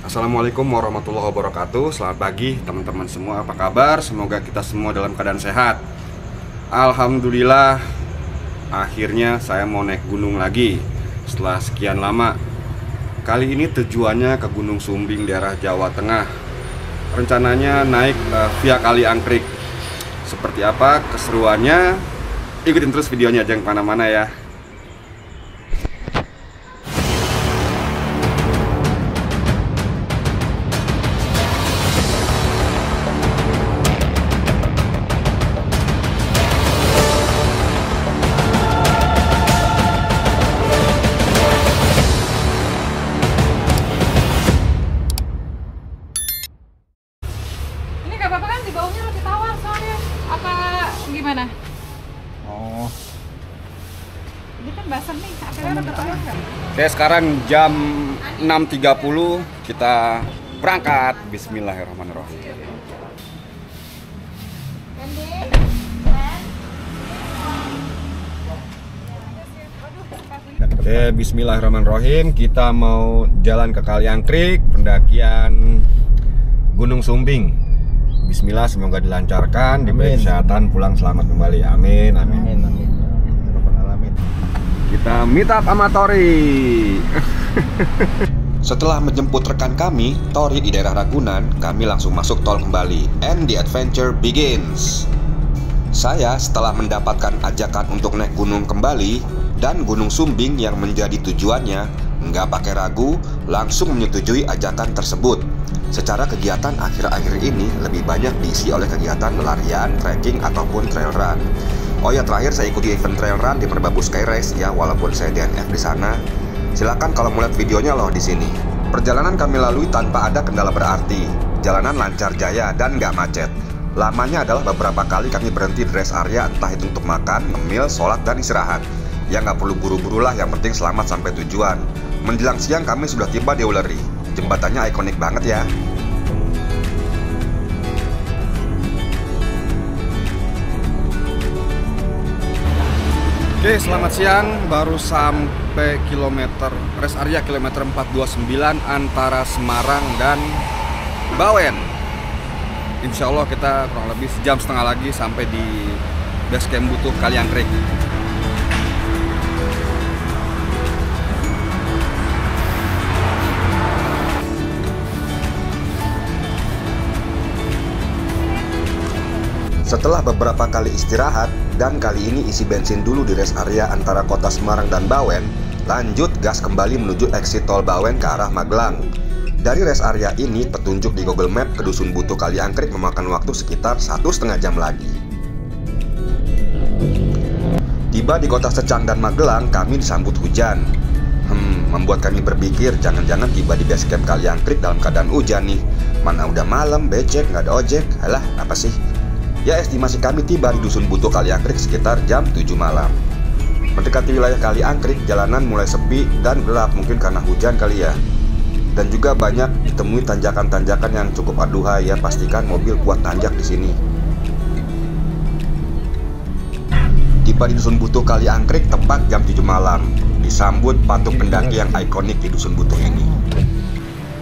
Assalamualaikum warahmatullahi wabarakatuh. Selamat pagi teman-teman semua, apa kabar? Semoga kita semua dalam keadaan sehat. Alhamdulillah, akhirnya saya mau naik gunung lagi setelah sekian lama. Kali ini tujuannya ke Gunung Sumbing, daerah Jawa Tengah. Rencananya naik via Kali Angkrik. Seperti apa keseruannya? Ikutin terus videonya, jangan kemana-mana ya. Bapak kan di bawahnya lebih tawar soalnya. Apa gimana? Oh, Ini kan basah nih, akhirnya ada tawar nggak? Oke, sekarang jam 6.30 kita berangkat. Bismillahirrahmanirrahim. Oke, bismillahirrahmanirrahim. Kita mau jalan ke Kali Angkrik, pendakian Gunung Sumbing. Bismillah, semoga dilancarkan, diberi kesehatan, pulang selamat kembali. Amin, amin. amin. Kita meet up sama Tori. Setelah menjemput rekan kami, Tori di daerah Ragunan, kami langsung masuk tol kembali, and the adventure begins. Saya setelah mendapatkan ajakan untuk naik gunung kembali dan Gunung Sumbing yang menjadi tujuannya, nggak pakai ragu, langsung menyetujui ajakan tersebut. Secara kegiatan akhir-akhir ini lebih banyak diisi oleh kegiatan larian, trekking, ataupun trail run. Oh ya, terakhir saya ikuti event trail run di Merbabu Sky Race ya, walaupun saya DNF di sana. Silakan kalau mau lihat videonya loh di sini. Perjalanan kami lalui tanpa ada kendala berarti. Jalanan lancar jaya dan nggak macet. Lamanya adalah beberapa kali kami berhenti di rest area, entah itu untuk makan, ngemil, sholat, dan istirahat. Ya nggak perlu buru-buru lah, yang penting selamat sampai tujuan. Menjelang siang kami sudah tiba di Ulleri. Jembatannya ikonik banget ya. Oke, selamat siang. Baru sampai rest area kilometer 429 antara Semarang dan Bawen. Insya Allah kita kurang lebih sejam setengah lagi sampai di base camp Butuh Kali Angkrik. Setelah beberapa kali istirahat, dan kali ini isi bensin dulu di rest area antara kota Semarang dan Bawen, lanjut gas kembali menuju exit tol Bawen ke arah Magelang. Dari rest area ini, petunjuk di Google Map ke Dusun Butuh Kali Angkrik memakan waktu sekitar 1,5 jam lagi. Tiba di kota Secang dan Magelang, kami disambut hujan. Membuat kami berpikir jangan-jangan tiba di base camp Kali Angkrik dalam keadaan hujan nih. Mana udah malam, becek, nggak ada ojek. Alah, apa sih? Ya, estimasi kami tiba di Dusun Butuh Kali Angkrik sekitar jam 7 malam. Mendekati wilayah Kali Angkrik, jalanan mulai sepi dan gelap, mungkin karena hujan kali ya. Dan juga banyak ditemui tanjakan-tanjakan yang cukup aduhai ya, pastikan mobil kuat tanjak di sini. Tiba di Dusun Butuh Kali Angkrik tepat jam 7 malam, disambut patung pendaki yang ikonik di Dusun Butuh ini.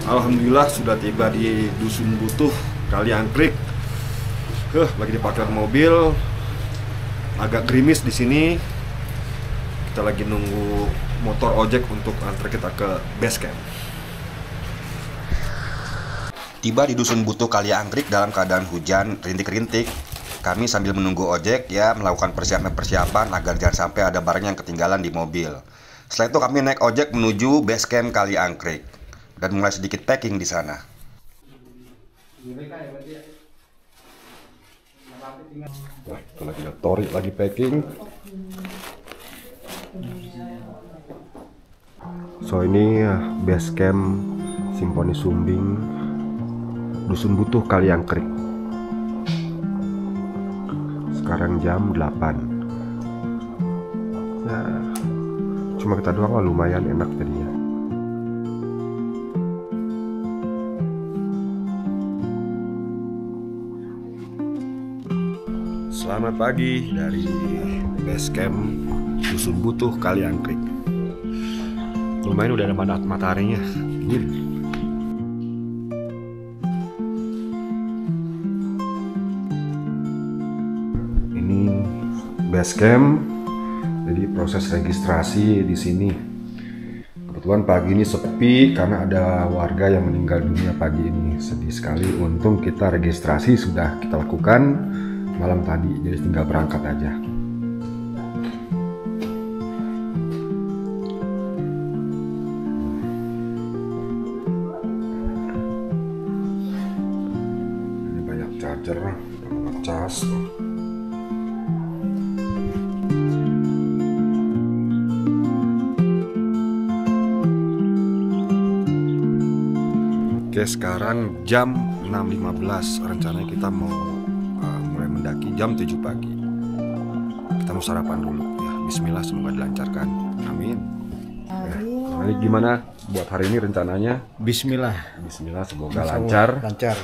Alhamdulillah sudah tiba di Dusun Butuh Kali Angkrik. Lagi diparkir mobil, agak gerimis di sini. Kita lagi nunggu motor ojek untuk antar kita ke base camp. Tiba di Dusun Butuh Kali Angkrik dalam keadaan hujan rintik-rintik. Kami sambil menunggu ojek ya, melakukan persiapan agar jangan sampai ada barang yang ketinggalan di mobil. Setelah itu kami naik ojek menuju base camp Kali Angkrik dan mulai sedikit packing di sana. Wah, itu lagi ada Tori lagi packing. So ini base camp Simponi Sumbing, Dusun Butuh Kali Angkrik. Sekarang jam 8. Ya, cuma kita doang lah, lumayan enak jadinya. Selamat pagi dari base camp Dusun Butuh Kali Angkrik. Lumayan udah ada mataharinya. base camp. Jadi proses registrasi di sini. Kebetulan pagi ini sepi karena ada warga yang meninggal dunia pagi ini. Sedih sekali. Untung kita registrasi sudah kita lakukan malam tadi. Jadi tinggal berangkat aja. Ini banyak charger, ngecas. Oke, sekarang jam 6.15. Rencananya kita mau mulai mendaki jam 7 pagi. Kita mau sarapan dulu ya. Bismillah, semoga dilancarkan. Amin. Ini gimana buat hari ini rencananya? Bismillah. Bismillah, semoga lancar. Lancar.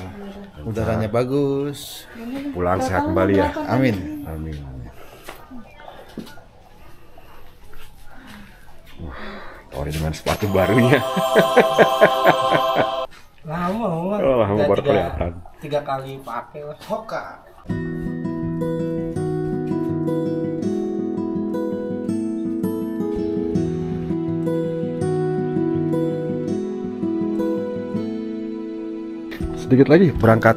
Udaranya bagus. Pulang sehat kembali ya. Amin. Amin. Wah, Tori dengan sepatu barunya. Lama, Oh, lama baru kelihatan. 3 kali pakai lah. Hoka. Sedikit lagi berangkat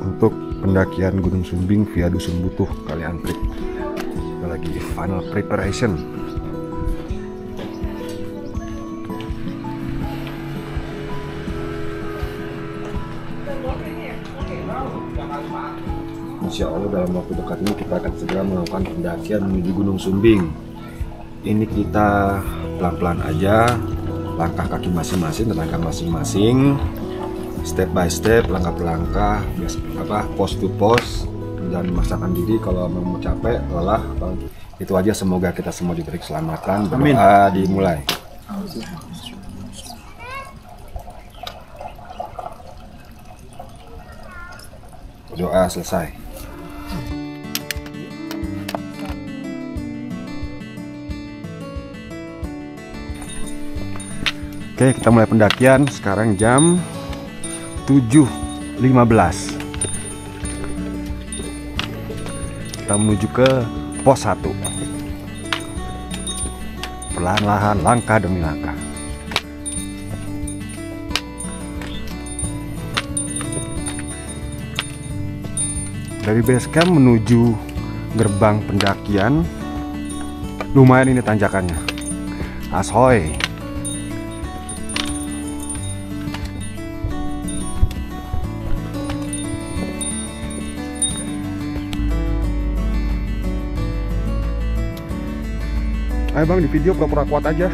untuk pendakian Gunung Sumbing via Dusun Butuh Kaliankrik. Kita lagi final preparation. Insya Allah dalam waktu dekat ini kita akan segera melakukan pendakian menuju Gunung Sumbing. Ini kita pelan-pelan aja, langkah kaki masing-masing, tenaga masing-masing, step by step, langkah per langkah, post to post, dan memaksakan diri. Kalau mau capek, lelah, itu aja. Semoga kita semua diberi keselamatan. Amin. Berdoa dimulai. Doa selesai. Oke, kita mulai pendakian. Sekarang jam 7.15. Kita menuju ke pos 1. Perlahan-lahan, langkah demi langkah. Dari base camp menuju gerbang pendakian, lumayan ini tanjakannya. Ashoy. Ayo bang, di video pura-pura kuat aja.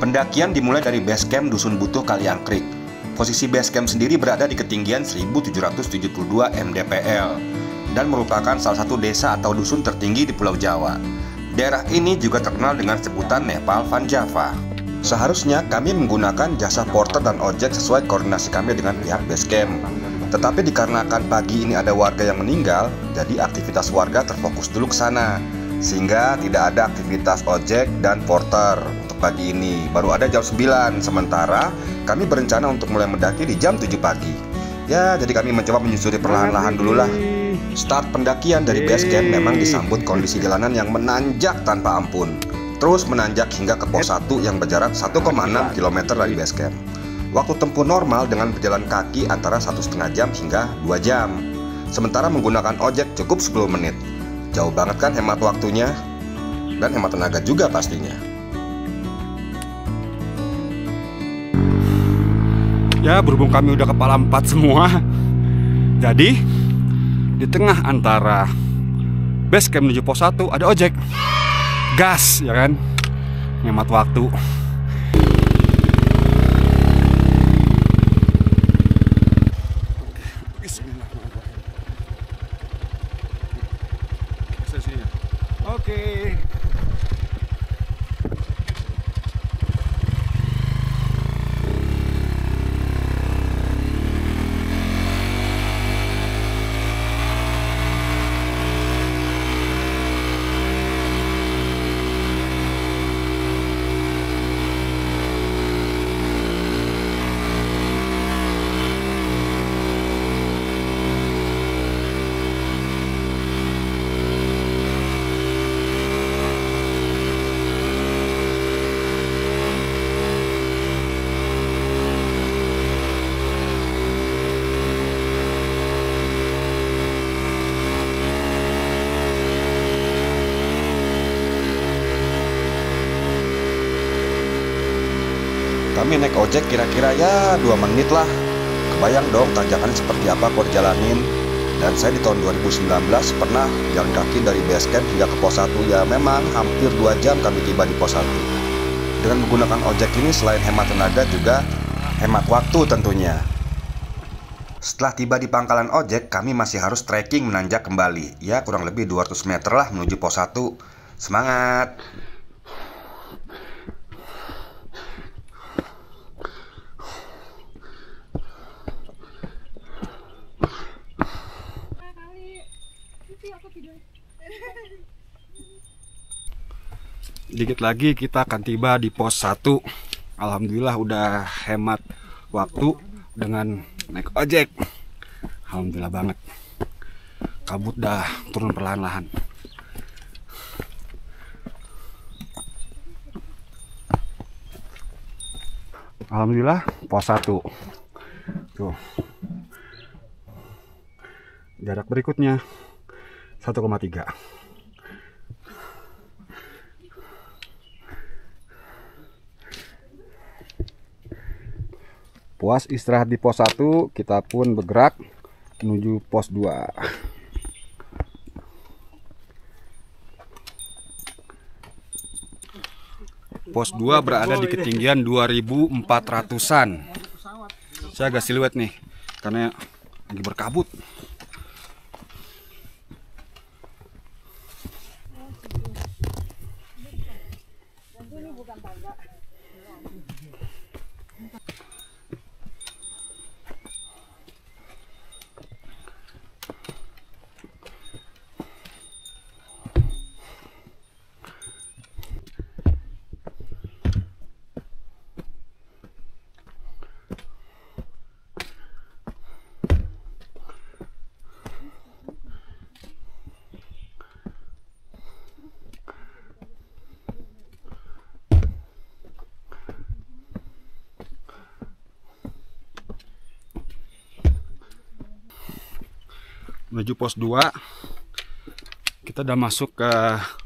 Pendakian dimulai dari base camp Dusun Butuh Kaliankrik. Posisi base camp sendiri berada di ketinggian 1772 mdpl dan merupakan salah satu desa atau dusun tertinggi di Pulau Jawa. Daerah ini juga terkenal dengan sebutan Nepal Van Java. Seharusnya kami menggunakan jasa porter dan ojek sesuai koordinasi kami dengan pihak base camp. Tetapi dikarenakan pagi ini ada warga yang meninggal, jadi aktivitas warga terfokus dulu ke sana. Sehingga tidak ada aktivitas ojek dan porter untuk pagi ini. Baru ada jam 9, sementara kami berencana untuk mulai mendaki di jam 7 pagi. Ya, jadi kami mencoba menyusuri perlahan-lahan dululah. Start pendakian dari base camp memang disambut kondisi jalanan yang menanjak tanpa ampun. Terus menanjak hingga ke pos 1 yang berjarak 1,6 km dari base camp. Waktu tempuh normal dengan berjalan kaki antara 1,5 jam hingga 2 jam. Sementara menggunakan ojek cukup 10 menit. Jauh banget kan hemat waktunya, dan hemat tenaga juga pastinya. Ya, berhubung kami udah kepala 4 semua, jadi di tengah antara base camp menuju pos 1 ada ojek. Gas, ya kan? Hemat waktu. Oke. Kami naik ojek kira-kira ya 2 menit lah. Kebayang dong tanjakan seperti apa kalau dijalanin. Dan saya di tahun 2019 pernah jalan kaki dari base camp hingga ke pos 1. Ya memang hampir 2 jam kami tiba di pos 1. Dengan menggunakan ojek ini selain hemat tenaga juga hemat waktu tentunya. Setelah tiba di pangkalan ojek, kami masih harus trekking menanjak kembali. Ya kurang lebih 200 meter lah menuju pos 1. Semangat! Dikit lagi kita akan tiba di pos 1. Alhamdulillah udah hemat waktu dengan naik ojek. Alhamdulillah banget. Kabut dah turun perlahan-lahan. Alhamdulillah pos 1. Tuh. Jarak berikutnya 1,3. Puas istirahat di pos 1, kita pun bergerak menuju pos 2. Pos 2 berada di ketinggian 2400-an. Saya agak siluet nih karena lagi berkabut. Menuju pos 2, kita udah masuk ke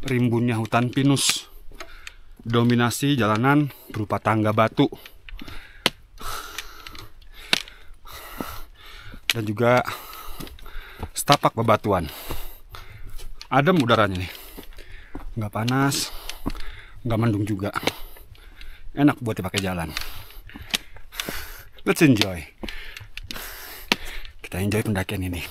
rimbunnya hutan pinus. Dominasi jalanan berupa tangga batu dan juga setapak bebatuan. Adem udaranya nih, nggak panas, nggak mendung juga. Enak buat dipakai jalan. Let's enjoy. Kita enjoy pendakian ini.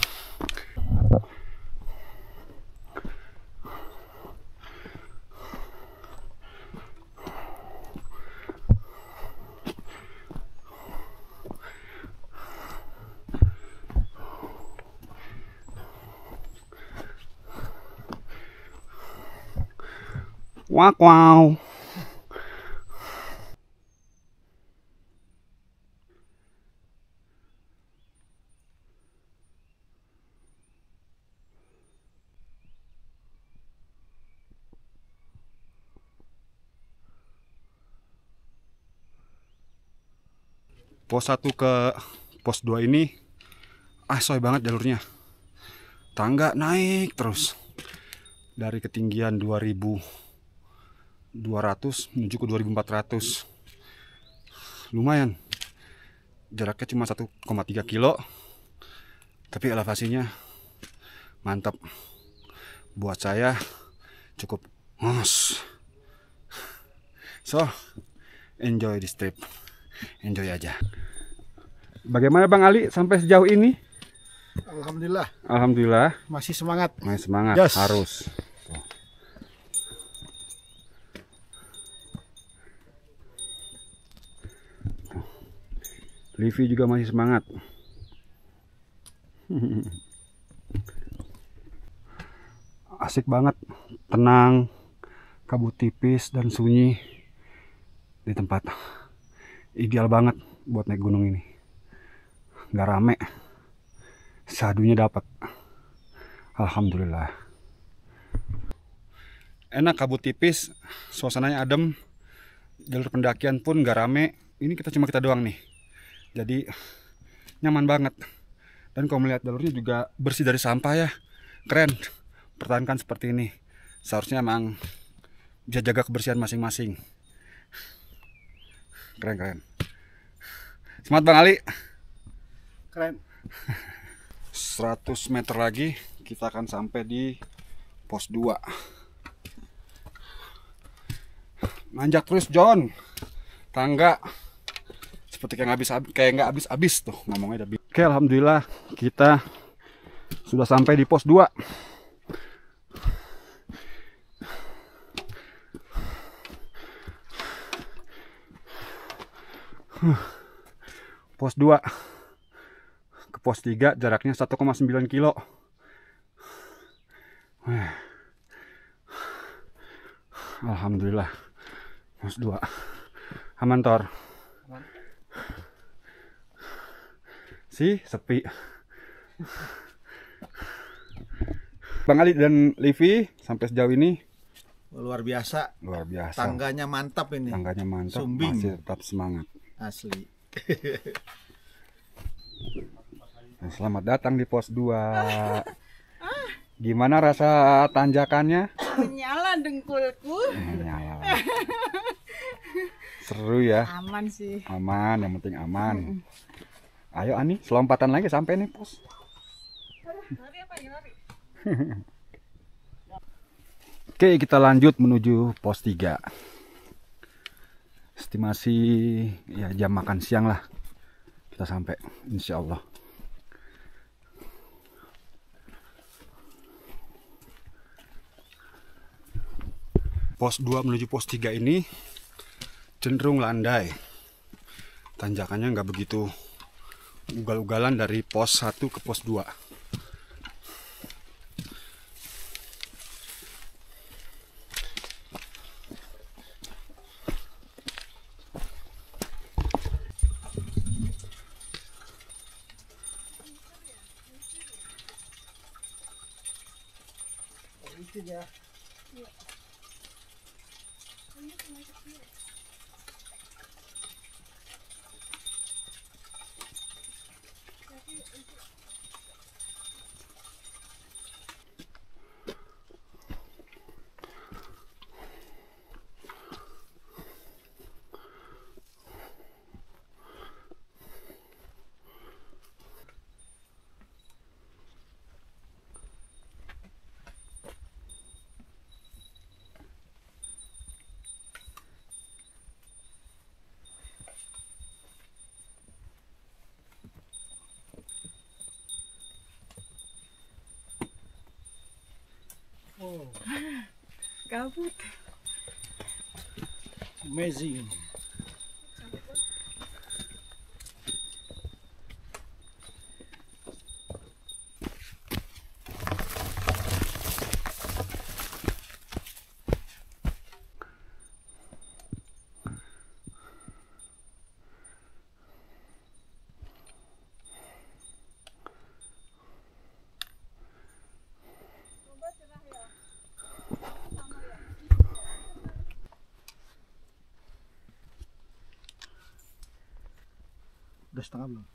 Wak wow. Pos 1 ke pos 2 ini soy banget jalurnya. Tangga naik terus dari ketinggian 2200 menuju ke 2400. Lumayan. Jaraknya cuma 1,3 kilo. Tapi elevasinya mantap. Buat saya cukup ngos. So, enjoy this trip. Enjoy aja. Bagaimana Bang Ali sampai sejauh ini? Alhamdulillah. Alhamdulillah. Masih semangat. Masih semangat. Yes. Harus. Livi juga masih semangat. Asik banget, tenang, kabut tipis dan sunyi di tempat. Ideal banget buat naik gunung ini. Nggak rame, sadunya dapat. Alhamdulillah. Enak, kabut tipis, suasananya adem, jalur pendakian pun nggak rame. Ini cuma kita doang nih. Jadi nyaman banget. Dan kalau melihat jalurnya juga bersih dari sampah ya. Keren. Pertahankan seperti ini. Seharusnya emang bisa jaga kebersihan masing-masing. Keren. Semangat Bang Ali. Keren. 100 meter lagi kita akan sampai di pos 2. Nanjak terus John. Tangga. Seperti kayak nggak habis tuh ngomongnya. Oke, alhamdulillah kita sudah sampai di pos 2. Pos 2 ke pos 3 jaraknya 1,9 kilo. Alhamdulillah. Pos 2 aman Tor. Sepi. Bang Ali dan Livi sampai sejauh ini Luar biasa. luar biasa. Tangganya mantap ini. Tangganya mantap, Sumbing. masih tetap semangat. Asli. Nah, selamat datang di pos 2. Gimana rasa tanjakannya? Menyala dengkulku. Nyala. Seru ya. Aman sih. Aman, yang penting aman. Ayo Ani, selompatan lagi sampai nih pos. Lari apa ya, lari? Oke, kita lanjut menuju pos 3. Estimasi ya jam makan siang lah. Kita sampai insya Allah. Pos 2 menuju pos 3 ini cenderung landai. Tanjakannya nggak begitu ugal-ugalan dari pos 1 ke pos 2. Kabut. Amazing. Udah setengah belum?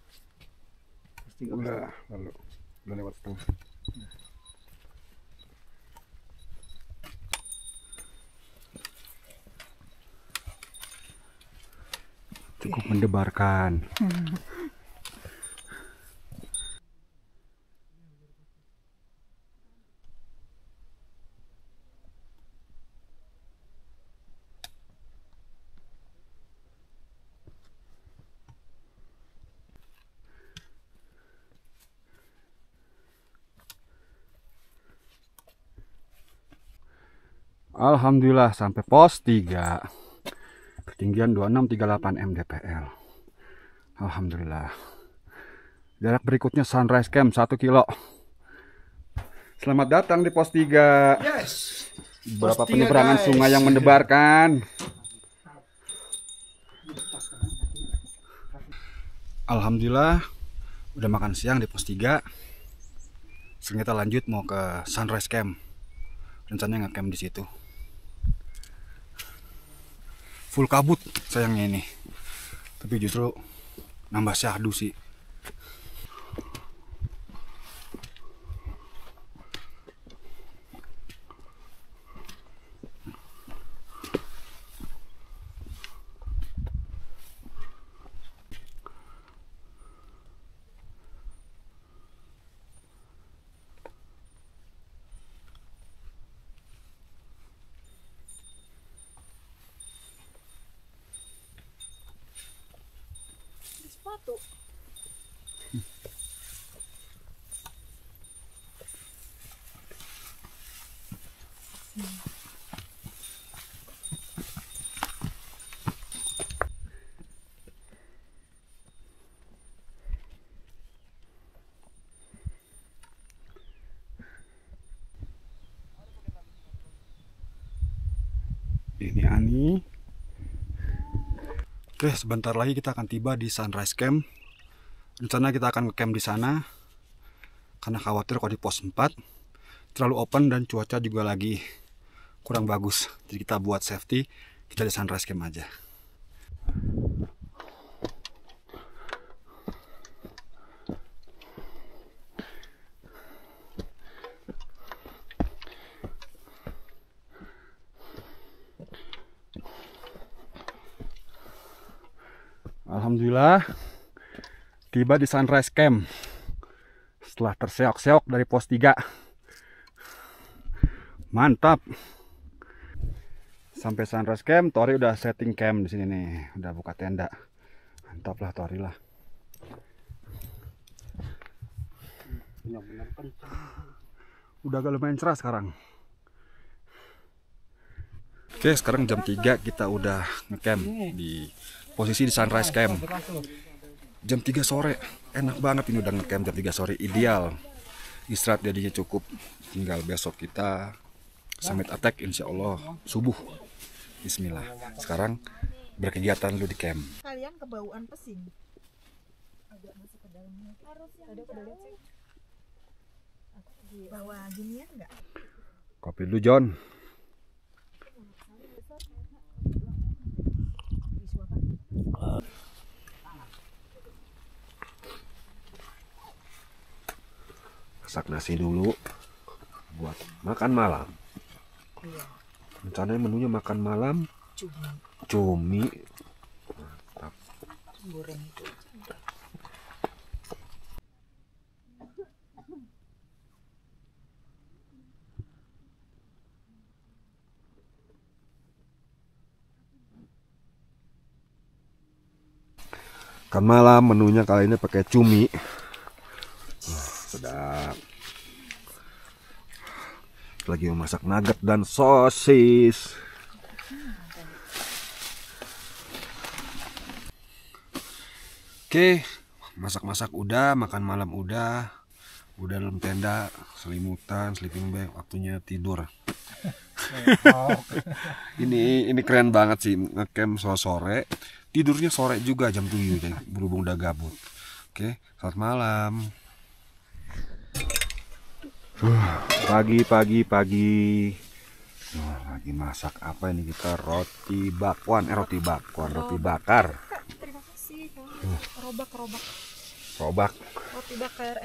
Pasti Udah lewat setengah. Cukup mendebarkan. Alhamdulillah sampai pos 3. Ketinggian 2638 mdpl. Alhamdulillah. Jarak berikutnya Sunrise Camp 1 kilo. Selamat datang di pos 3. Yes. Berapa Pos 3, penyeberangan guys. sungai yang mendebarkan. Alhamdulillah udah makan siang di pos 3. Sekarang kita lanjut mau ke Sunrise Camp. Rencananya nge-camp di situ. Full kabut sayangnya ini. Tapi justru nambah syahdu sih. Ini Ani. Oke, sebentar lagi kita akan tiba di Sunrise Camp. Rencana kita akan ngecamp di sana karena khawatir kalau di pos 4 terlalu open dan cuaca juga lagi kurang bagus. Jadi kita buat safety, kita di Sunrise Camp aja. Alhamdulillah tiba di Sunrise Camp setelah terseok-seok dari pos 3. Mantap. Sampai Sunrise Camp, Tori udah setting camp di sini nih, udah buka tenda. Mantap lah Tori lah. Udah agak lumayan cerah sekarang. Oke, sekarang jam 3 kita udah ngecamp di posisi di Sunrise Camp. Jam 3 sore, enak banget ini udah ngecamp jam 3 sore, ideal. Istirahat jadinya cukup. Tinggal besok kita summit attack insya Allah subuh. Bismillah. Sekarang berkegiatan lu di camp. Kalian kebauan pesing. Agak masuk ke dalamnya. Harus yang ada sih. Bawa ginian enggak? Kopi dulu John. Masak nasi dulu buat makan malam. Rencananya menunya makan malam cumi. Mantap. Goreng. Makan malam menunya kali ini pakai cumi. Sedap. Lagi memasak nugget dan sosis. Oke, masak-masak udah, makan malam udah dalam tenda, selimutan, sleeping bag, waktunya tidur. Ini keren banget sih, ngecamp sore, tidurnya sore juga jam 7 deh, berhubung udah gabut. Oke, selamat malam. Pagi. Lagi masak apa ini kita? Roti bakar. Terima kasih. Robak. Roti bakar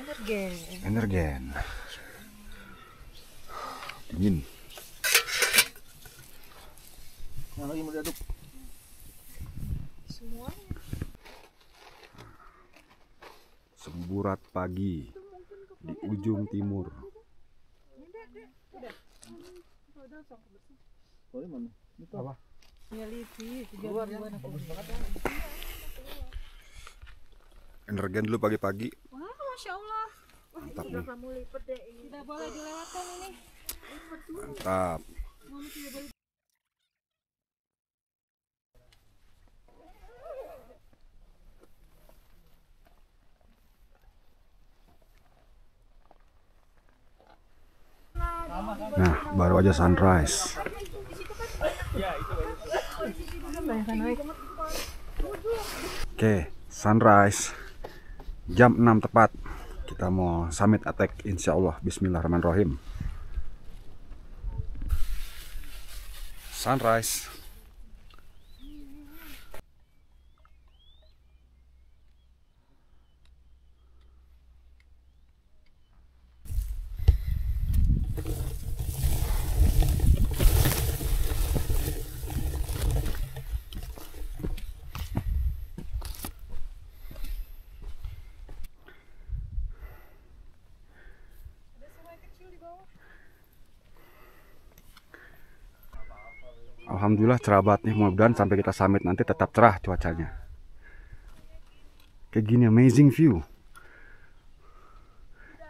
Energen. Dingin. Yang lagi mau diaduk. semuanya. Semburat pagi di ujung timur. Boleh mana? Itu apa? Ya Livi, Keluar ya. Bagus banget ya. Energen dulu pagi-pagi. Wah, Masya Allah. Wah, Mantap ini nih. kamu lipet deh. Tidak boleh dilewatkan ini. Mantap. Mama tidak boleh. Nah, baru aja sunrise. Oke, sunrise. Jam 6 tepat. Kita mau summit attack insya Allah. Bismillahirrahmanirrahim. Sunrise. Alhamdulillah cerah banget nih, mudah-mudahan sampai kita summit nanti tetap cerah cuacanya. Kayak gini amazing view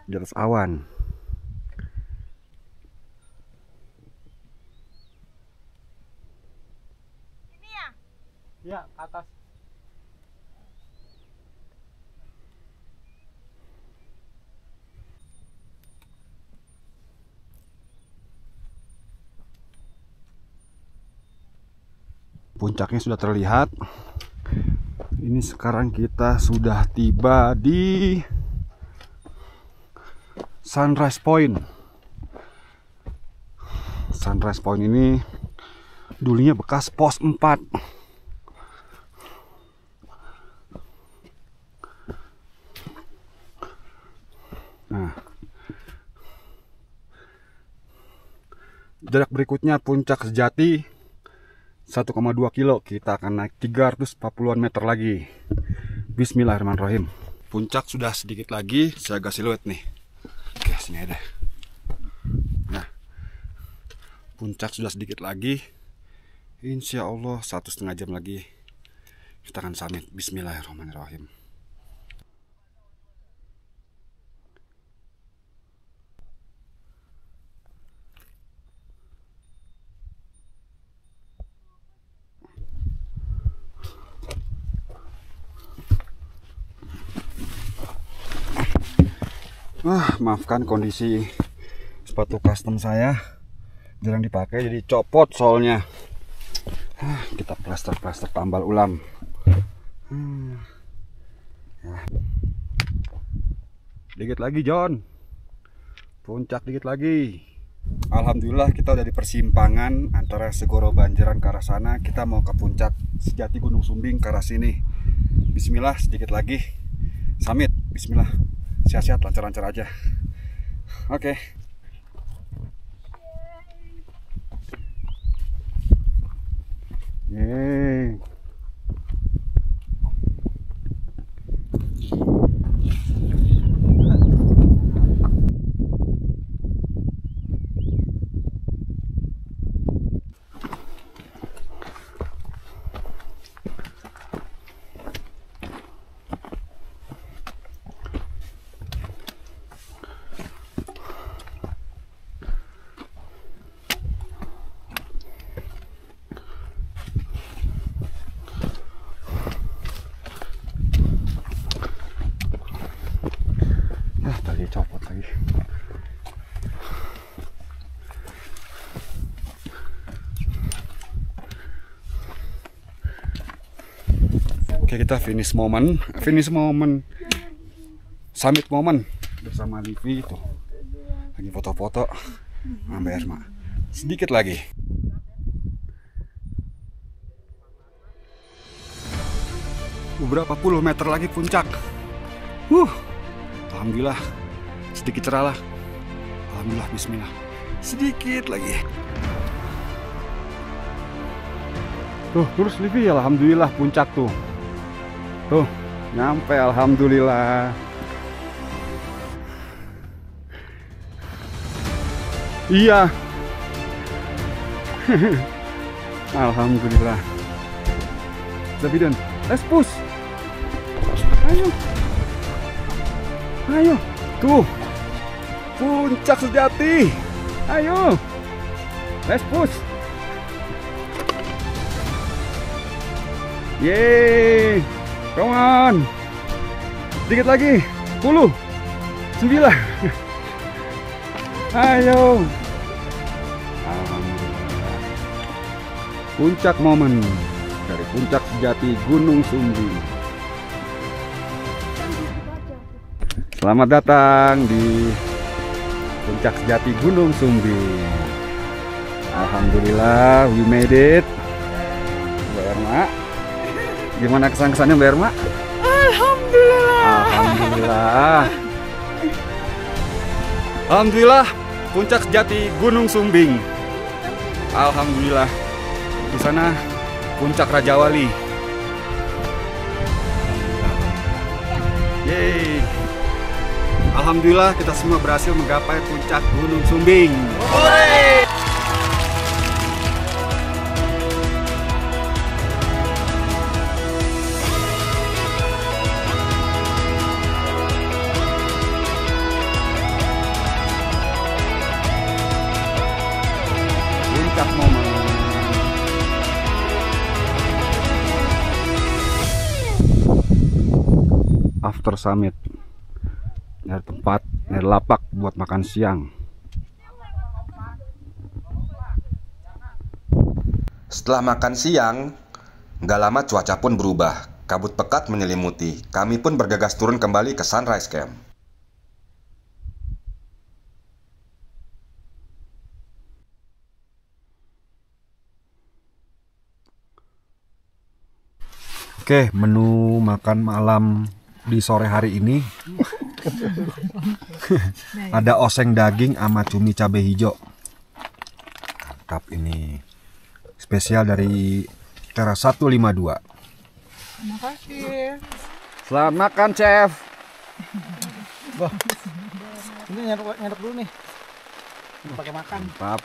di atas awan. Ya, atas. puncaknya sudah terlihat. Ini sekarang kita sudah tiba di Sunrise Point. Sunrise Point ini dulunya bekas pos 4. Nah, jarak berikutnya puncak sejati 1,2 kilo. Kita akan naik 340-an meter lagi. Bismillahirrahmanirrahim. Puncak sudah sedikit lagi, saya agak siluet nih. Oke, sini ada. Nah, puncak sudah sedikit lagi. Insya Allah 1,5 jam lagi kita akan summit. Bismillahirrahmanirrahim. Maafkan kondisi sepatu custom saya jarang dipakai, jadi copot solnya. Kita plaster tambal ulam. Dikit lagi John, puncak dikit lagi. Alhamdulillah kita udah di persimpangan antara Segoro Banjaran ke arah sana. Kita mau ke puncak sejati Gunung Sumbing ke arah sini. Bismillah, sedikit lagi summit. Bismillah, sehat-sehat, lancar-lancar aja. Oke. Yeay. Tadi copot lagi. Oke, kita finish moment, summit moment bersama Livi itu. Lagi foto-foto sama Erma. Sedikit lagi. Beberapa puluh meter lagi puncak. Alhamdulillah, sedikit cerah lah. Alhamdulillah, bismillah. Sedikit lagi. Tuh, terus Livi, alhamdulillah puncak tuh. Tuh, nyampe alhamdulillah. Iya. Alhamdulillah. Zabidon, let's push. Ayo. Ayo, tuh puncak sejati. Ayo, let's push. Yeay, come on. Sedikit lagi, 10, 9. Ayo. Alhamdulillah. Puncak momen dari puncak sejati Gunung Sumbing. Selamat datang di puncak sejati Gunung Sumbing. Alhamdulillah, we made it. Mbak Erma, gimana kesan-kesannya Mbak Erma? Alhamdulillah. Alhamdulillah, puncak sejati Gunung Sumbing. Alhamdulillah. Di sana puncak Raja Wali. Yeay. Alhamdulillah kita semua berhasil menggapai puncak Gunung Sumbing. Puncak momen. After summit. Nyari tempat, nyari lapak buat makan siang. Setelah makan siang, Gak lama cuaca pun berubah. Kabut pekat menyelimuti. Kami pun bergegas turun kembali ke Sunrise Camp. Oke, menu makan malam di sore hari ini ada oseng daging sama cumi cabai hijau. Mantap ini. Spesial dari Teras 152. Terima kasih. Selamat makan, Chef. Ini nyaduk dulu nih. Pakai makan. Mantap.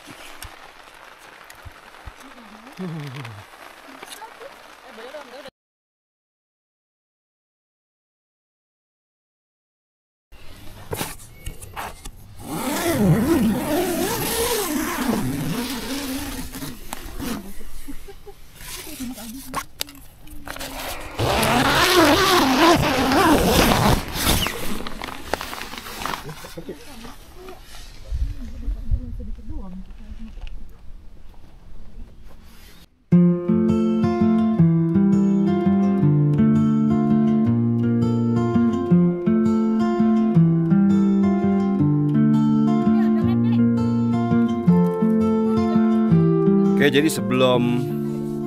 Oke, jadi sebelum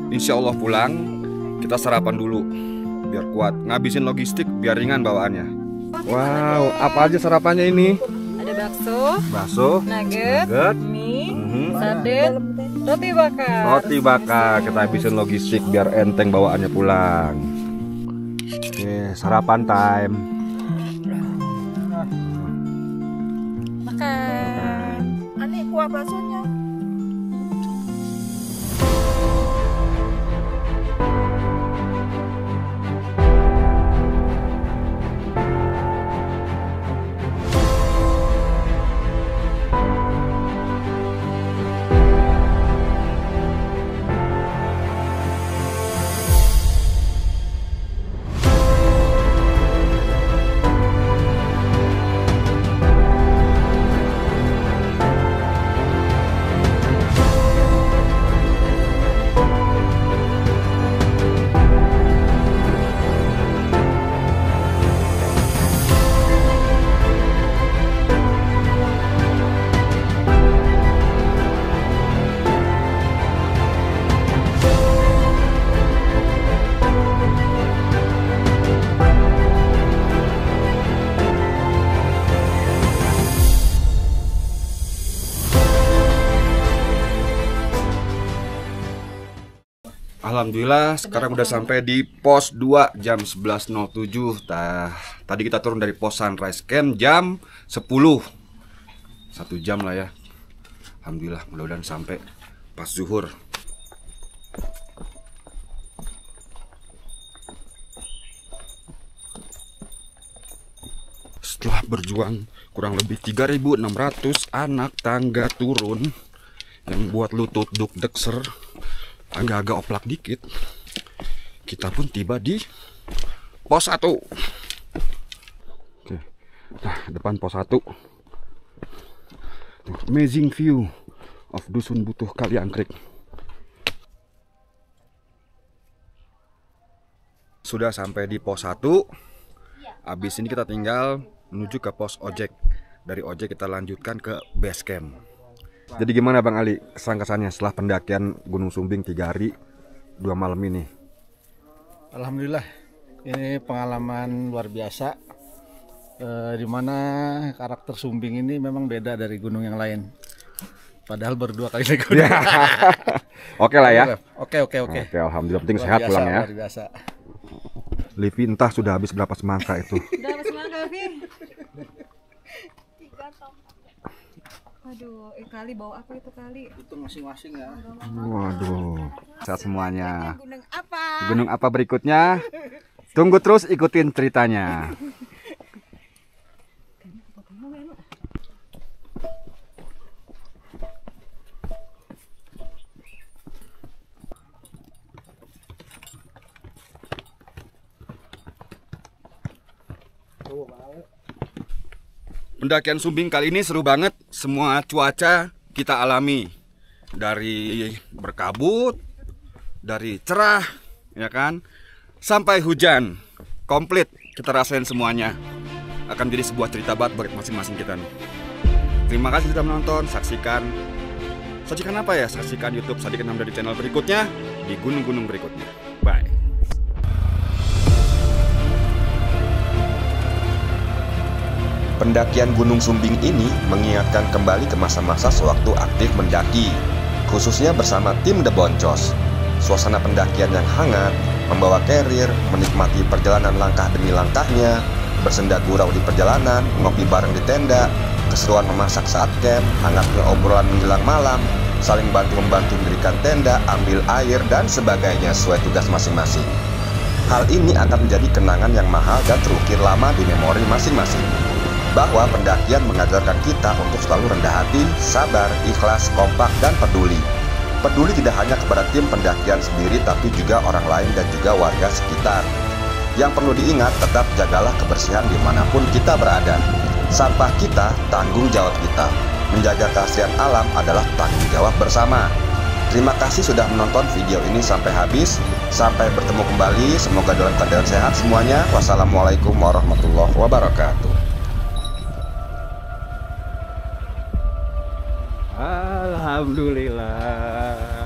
insya Allah pulang, kita sarapan dulu biar kuat. Ngabisin logistik biar ringan bawaannya. Wow, apa aja sarapannya ini? Ada Bakso, nugget, mie, sarden, roti bakar. roti bakar. Kita habisin logistik biar enteng bawaannya pulang. Oke, sarapan time. Makan. Ani kuah baksonya. Alhamdulillah sekarang udah sampai di pos 2 jam 11.07. Tadi kita turun dari pos Sunrise Camp jam 10. 1 jam lah ya. Alhamdulillah, mudah-mudahan sampai pas zuhur. Setelah berjuang kurang lebih 3.600 anak tangga turun yang buat lutut duk dekser, agak-agak oplak dikit, kita pun tiba di pos 1. Oke. Nah, depan pos 1. Amazing view of Dusun Butuh Kaliangkrik. Sudah sampai di pos 1. Habis ini kita tinggal menuju ke pos ojek. Dari ojek kita lanjutkan ke base camp. Jadi gimana Bang Ali kesan-kesannya setelah pendakian Gunung Sumbing 3 hari 2 malam ini? Alhamdulillah, ini pengalaman luar biasa. Dimana karakter Sumbing ini memang beda dari gunung yang lain. Padahal baru 2 kali naik gunung. Oke lah ya. Oke, Alhamdulillah, penting sehat pulang ya. Luar biasa. Livi entah sudah habis berapa semangka itu. Udah apa semangka, Vi? 3 atau 4. Aduh, kali bawa apa itu kali? Itu masing-masing ya. Waduh, sehat semuanya. Gunung apa? Gunung apa berikutnya? Tunggu terus ikutin ceritanya. Pendakian Sumbing kali ini seru banget. Semua cuaca kita alami. Dari berkabut, dari cerah, ya kan? Sampai hujan, komplit kita rasain semuanya. Akan jadi sebuah cerita buat masing-masing kita nih. Terima kasih sudah menonton, saksikan apa ya? Saksikan YouTube Sadikin Hamda di channel berikutnya, di gunung-gunung berikutnya. Bye. Pendakian Gunung Sumbing ini mengingatkan kembali ke masa-masa sewaktu aktif mendaki, khususnya bersama tim The Boncos. Suasana pendakian yang hangat, membawa carrier, menikmati perjalanan langkah demi langkahnya, bersenda gurau di perjalanan, ngopi bareng di tenda, keseruan memasak saat camp, hangatnya obrolan menjelang malam, saling bantu-membantu mendirikan tenda, ambil air, dan sebagainya sesuai tugas masing-masing. Hal ini akan menjadi kenangan yang mahal dan terukir lama di memori masing-masing. Bahwa pendakian mengajarkan kita untuk selalu rendah hati, sabar, ikhlas, kompak, dan peduli. Peduli tidak hanya kepada tim pendakian sendiri, tapi juga orang lain dan juga warga sekitar. Yang perlu diingat, tetap jagalah kebersihan dimanapun kita berada. Sampah kita, tanggung jawab kita. Menjaga keaslian alam adalah tanggung jawab bersama. Terima kasih sudah menonton video ini sampai habis. Sampai bertemu kembali, semoga dalam keadaan sehat semuanya. Wassalamualaikum warahmatullahi wabarakatuh. Alhamdulillah.